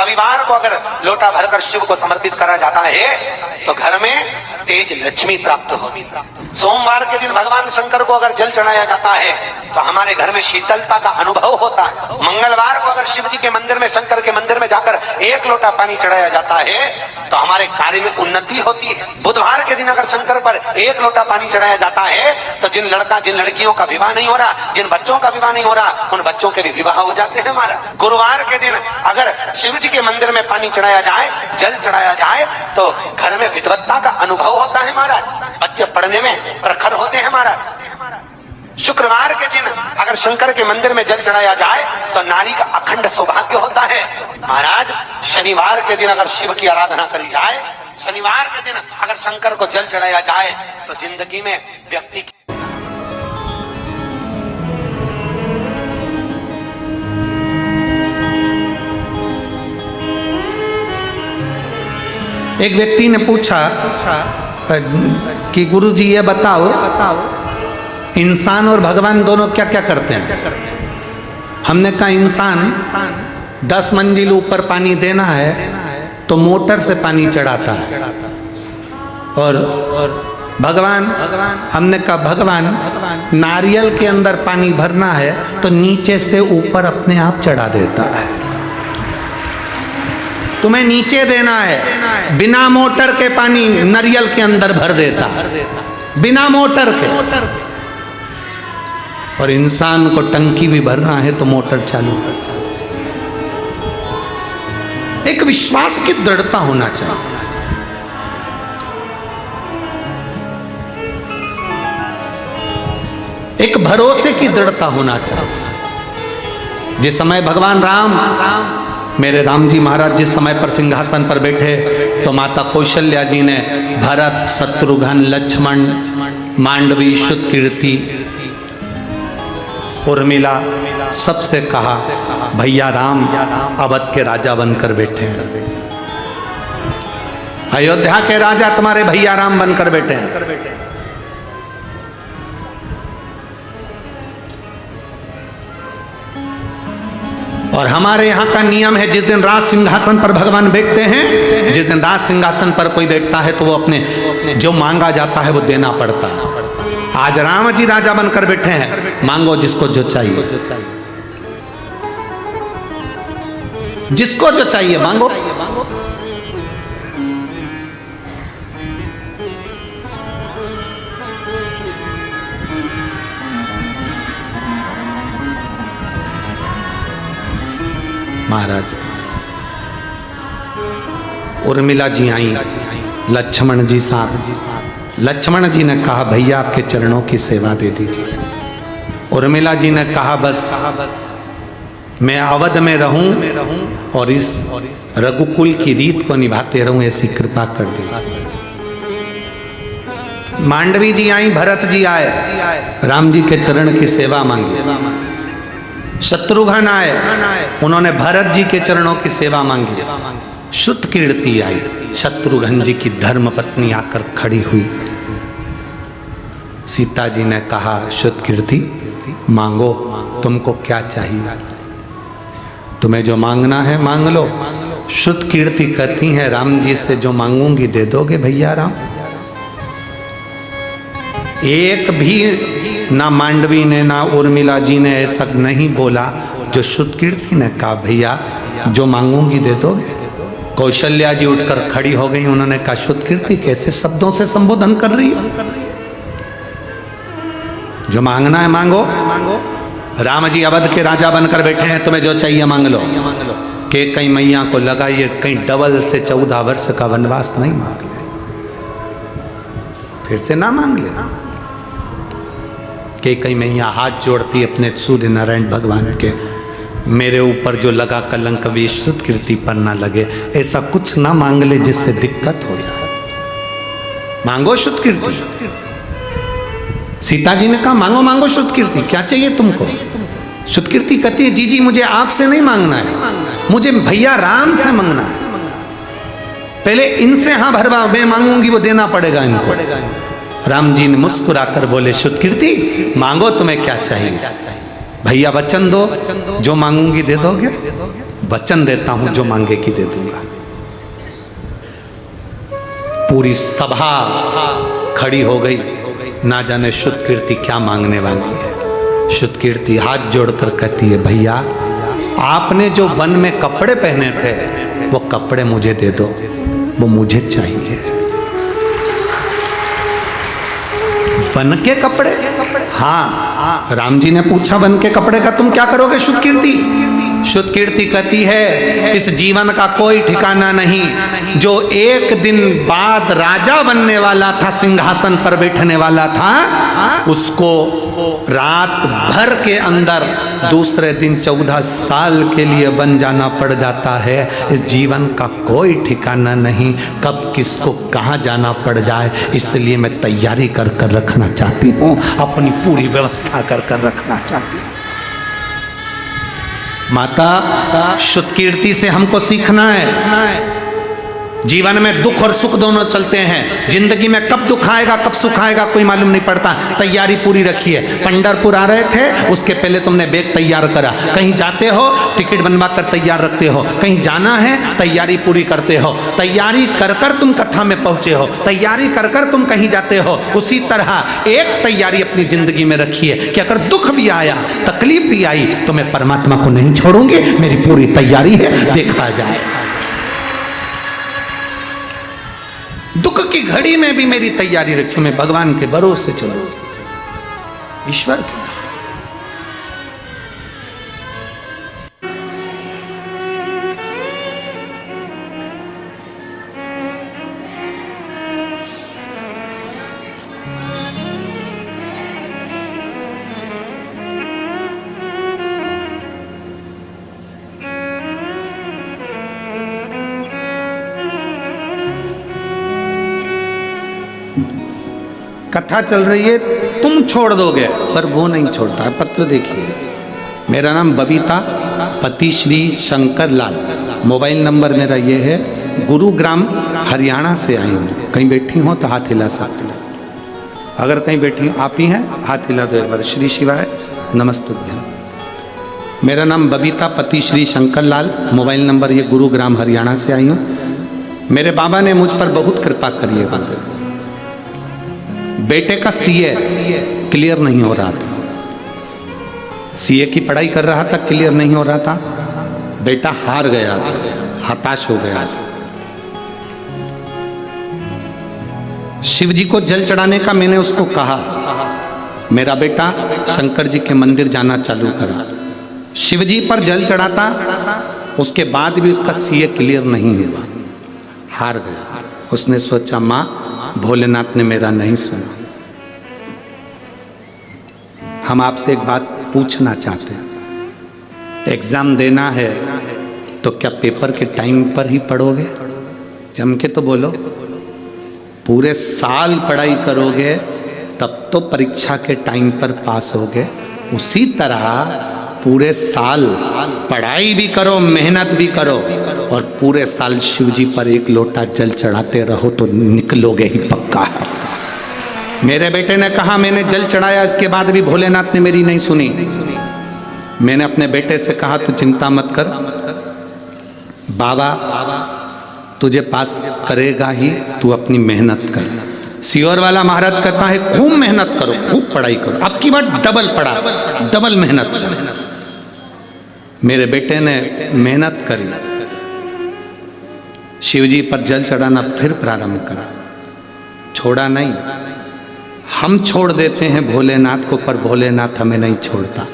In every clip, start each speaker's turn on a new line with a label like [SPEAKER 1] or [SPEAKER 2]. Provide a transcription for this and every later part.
[SPEAKER 1] रविवार को अगर लोटा भरकर शिव को समर्पित करा जाता है तो घर में तेज लक्ष्मी प्राप्त होगी। सोमवार के दिन भगवान शंकर को अगर जल चढ़ाया जाता है तो हमारे घर में शीतलता का अनुभव होता है। मंगलवार को अगर शिव जी के मंदिर में, शंकर के मंदिर में जाकर 1 लोटा पानी चढ़ाया जाता है तो हमारे कार्य में उन्नति होती है। बुधवार के दिन अगर शंकर पर 1 लोटा पानी चढ़ाया जाता है तो जिन लड़कियों का विवाह नहीं हो रहा, जिन बच्चों का विवाह नहीं हो रहा, उन बच्चों के भी विवाह हो जाते हैं हमारा। गुरुवार के दिन अगर शिव जी के मंदिर में पानी चढ़ाया जाए, जल चढ़ाया जाए तो घर में विद्वत्ता का अनुभव होता है महाराज, बच्चे पढ़ने में प्रखर होते हैं महाराज। शुक्रवार के दिन अगर शंकर के मंदिर में जल चढ़ाया जाए तो नारी का अखंड सौभाग्य होता है महाराज। शनिवार के दिन अगर शिव की आराधना करी जाए, शनिवार के दिन अगर शंकर को जल चढ़ाया जाए तो जिंदगी में व्यक्ति की
[SPEAKER 2] एक व्यक्ति ने पूछा कि गुरुजी ये बताओ इंसान और भगवान दोनों क्या क्या करते हैं। हमने कहा इंसान 10 मंजिल ऊपर पानी देना है तो मोटर से पानी चढ़ाता है, और भगवान हमने कहा भगवान नारियल के अंदर पानी भरना है तो नीचे से ऊपर अपने आप चढ़ा देता है। तुम्हें नीचे देना है, बिना मोटर के पानी नारियल के अंदर भर देता, बिना मोटर के। और इंसान को टंकी भी भरना है तो मोटर चालू करता। एक विश्वास की दृढ़ता होना चाहिए। एक भरोसे की दृढ़ता होना चाहिए। जिस समय भगवान राम मेरे राम जी महाराज जिस समय पर सिंहासन पर बैठे तो माता कौशल्या जी ने भरत, शत्रुघ्न, लक्ष्मण, मांडवी, शुतकीर्ति, उर्मिला सबसे कहा भैया राम अवध के राजा बनकर बैठे हैं, अयोध्या के राजा तुम्हारे भैया राम बनकर बैठे हैं। और हमारे यहाँ का नियम है जिस दिन राज सिंहासन पर भगवान बैठते हैं, जिस दिन राज सिंहासन पर कोई बैठता है तो वो अपने जो मांगा जाता है वो देना पड़ता है। आज राम जी राजा बनकर बैठे हैं, मांगो जिसको जो चाहिए, जिसको जो चाहिए मांगो। महाराज उर्मिला जी आई, लक्ष्मण जी साथ। लक्ष्मण जी ने कहा भैया आपके चरणों की सेवा दे दीजिए। उर्मिला जी ने कहा बस मैं अवध में रहूं और इस रघुकुल की रीत को निभाते रहूं, ऐसी कृपा कर दीजिए। मांडवी जी आई, भरत जी आए, राम जी के चरण की सेवा मांगी। शत्रुघ्न आए, उन्होंने भरत जी के चरणों की सेवा मांगी। शुतकीर्ति आई, शत्रुघ्न जी की धर्म पत्नी आकर खड़ी हुई। सीता जी ने कहा शुतकीर्ति मांगो, तुमको क्या चाहिए, तुम्हें जो मांगना है मांग लो। शुतकीर्ति कहती हैं राम जी से जो मांगूंगी दे दोगे भैया राम। एक भी ना मांडवी ने ना उर्मिला जी ने ऐसा नहीं बोला जो शुतकीर्ति ने कहा भैया जो मांगूंगी दे दोगे। कौशल्या जी उठकर खड़ी हो गई, उन्होंने कहा शुतकीर्ति कैसे शब्दों से संबोधन कर रही है, जो मांगना है मांगो। राम जी अवध के राजा बनकर बैठे हैं, तुम्हें जो चाहिए मांग लो। कि कई मैया को लगाइए कहीं डबल से 14 वर्ष का वनवास नहीं मांग ले, फिर से ना मांग ले। कि कई मैया हाथ जोड़ती अपने सूर्य नारायण भगवान के, मेरे ऊपर जो लगा कलंक भी शुतकीर्ति पर ना लगे। ऐसा कुछ ना मांग ले जिससे दिक्कत हो जाए, मांगो शुतकीर्ति। सीता जी ने कहा मांगो मांगो शुतकीर्ति, क्या चाहिए तुमको। शुतकीर्ति कहती है जी जी मुझे आपसे नहीं मांगना है, मुझे भैया राम से मांगना है। पहले इनसे हाँ भरवा, मैं मांगूंगी वो देना पड़ेगा इनको। राम जी ने मुस्कुराकर बोले शुतकीर्ति मांगो तुम्हें क्या चाहिए। भैया वचन दो, जो मांगूंगी दे दोगे। वचन देता हूं जो मांगे कि दे दूंगा। पूरी सभा खड़ी हो गई, ना जाने शुद्ध कीर्ति क्या मांगने वाली है। शुद्ध कीर्ति हाथ जोड़कर कहती है, भैया आपने जो वन में कपड़े पहने थे वो कपड़े मुझे दे दो, वो मुझे चाहिए। वन के कपड़े? हाँ, राम जी ने पूछा वन के कपड़े का तुम क्या करोगे शुद्ध कीर्ति? शुद्ध कीर्ति कहती है, इस जीवन का कोई ठिकाना नहीं। जो एक दिन बाद राजा बनने वाला था, सिंहासन पर बैठने वाला था, उसको रात भर के अंदर दूसरे दिन 14 साल के लिए बन जाना पड़ जाता है। इस जीवन का कोई ठिकाना नहीं, कब किसको कहाँ जाना पड़ जाए। इसलिए मैं तैयारी कर कर रखना चाहती हूँ, अपनी पूरी व्यवस्था कर कर रखना चाहती हूँ। माता, शुद्ध कीर्ति से हमको सीखना है। जीवन में दुख और सुख दोनों चलते हैं। जिंदगी में कब दुख आएगा कब सुख आएगा कोई मालूम नहीं पड़ता। तैयारी पूरी रखिए। पंढरपुर आ रहे थे, उसके पहले तुमने बैग तैयार करा। कहीं जाते हो टिकट बनवा कर तैयार रखते हो, कहीं जाना है तैयारी पूरी करते हो। तैयारी कर कर तुम कथा में पहुंचे हो, तैयारी कर कर तुम कहीं जाते हो। उसी तरह एक तैयारी अपनी जिंदगी में रखिए कि अगर दुख भी आया, तकलीफ भी आई, तो मैं परमात्मा को नहीं छोड़ूंगी। मेरी पूरी तैयारी है, देखा जाए। दुख की घड़ी में भी मेरी तैयारी रखी, मैं भगवान के भरोसे चलूं, ईश्वर के। कथा चल रही है, तुम छोड़ दोगे, पर वो नहीं छोड़ता है। पत्र देखिए, मेरा नाम बबीता, पति श्री शंकर लाल, मोबाइल नंबर मेरा ये है। गुरुग्राम हरियाणा से आई हूँ। कहीं बैठी हो तो हाथ हिला सकते हो। अगर कहीं बैठी हो, आप ही हैं, हाथ हिला दो एक बार। श्री शिवाय नमस्तुभ्यं। मेरा नाम बबीता, पति श्री शंकर लाल, मोबाइल नंबर ये, गुरुग्राम हरियाणा से आई हूँ। मेरे बाबा ने मुझ पर बहुत कृपा करी है। बेटे का सीए क्लियर नहीं हो रहा था, सीए की पढ़ाई कर रहा था, क्लियर नहीं हो रहा था। बेटा हार गया था, हताश हो गया था। शिव जी को जल चढ़ाने का मैंने उसको कहा, मेरा बेटा शंकर जी के मंदिर जाना चालू करा। शिव जी पर जल चढ़ाता, उसके बाद भी उसका सीए क्लियर नहीं हुआ, हार गया। उसने सोचा माँ भोलेनाथ ने मेरा नहीं सुना। हम आपसे एक बात पूछना चाहते हैं, एग्जाम देना है तो क्या पेपर के टाइम पर ही पढ़ोगे? जम के तो बोलो। पूरे साल पढ़ाई करोगे तब तो परीक्षा के टाइम पर पास होगे। उसी तरह पूरे साल पढ़ाई भी करो, मेहनत भी करो, और पूरे साल शिव जी पर एक लोटा जल चढ़ाते रहो तो निकलोगे ही पक्का है। मेरे बेटे ने कहा मैंने जल चढ़ाया, इसके बाद भी भोलेनाथ ने मेरी नहीं सुनी। मैंने अपने बेटे से कहा तू चिंता मत कर, बाबा तुझे पास करेगा ही, तू अपनी मेहनत कर। सियोर वाला महाराज कहता है खूब मेहनत करो, खूब पढ़ाई करो, अब की बार डबल पढ़ा, डबल मेहनत करो। मेरे बेटे ने मेहनत करी, शिवजी पर जल चढ़ाना फिर प्रारंभ करा, छोड़ा नहीं। हम छोड़ देते हैं भोलेनाथ को, पर भोलेनाथ हमें नहीं छोड़ता।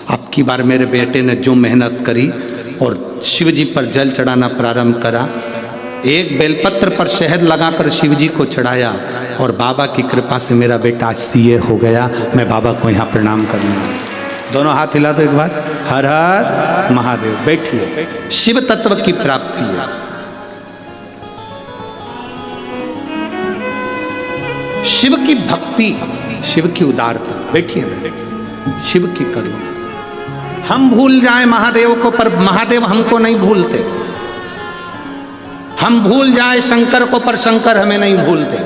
[SPEAKER 2] अब की बार मेरे बेटे ने जो मेहनत करी और शिवजी पर जल चढ़ाना प्रारंभ करा, एक बेलपत्र पर शहद लगाकर शिवजी को चढ़ाया, और बाबा की कृपा से मेरा बेटा सीए हो गया। मैं बाबा को यहाँ प्रणाम करना। दोनों हाथ हिला दो एक बार। हर हर महादेव। बैठिए। शिव तत्व की प्राप्ति है। शिव की भक्ति, शिव की उदारता। बैठिए। शिव की करुणा। हम भूल जाएं महादेव को, पर महादेव हमको नहीं भूलते। हम भूल जाएं शंकर को, पर शंकर हमें नहीं भूलते।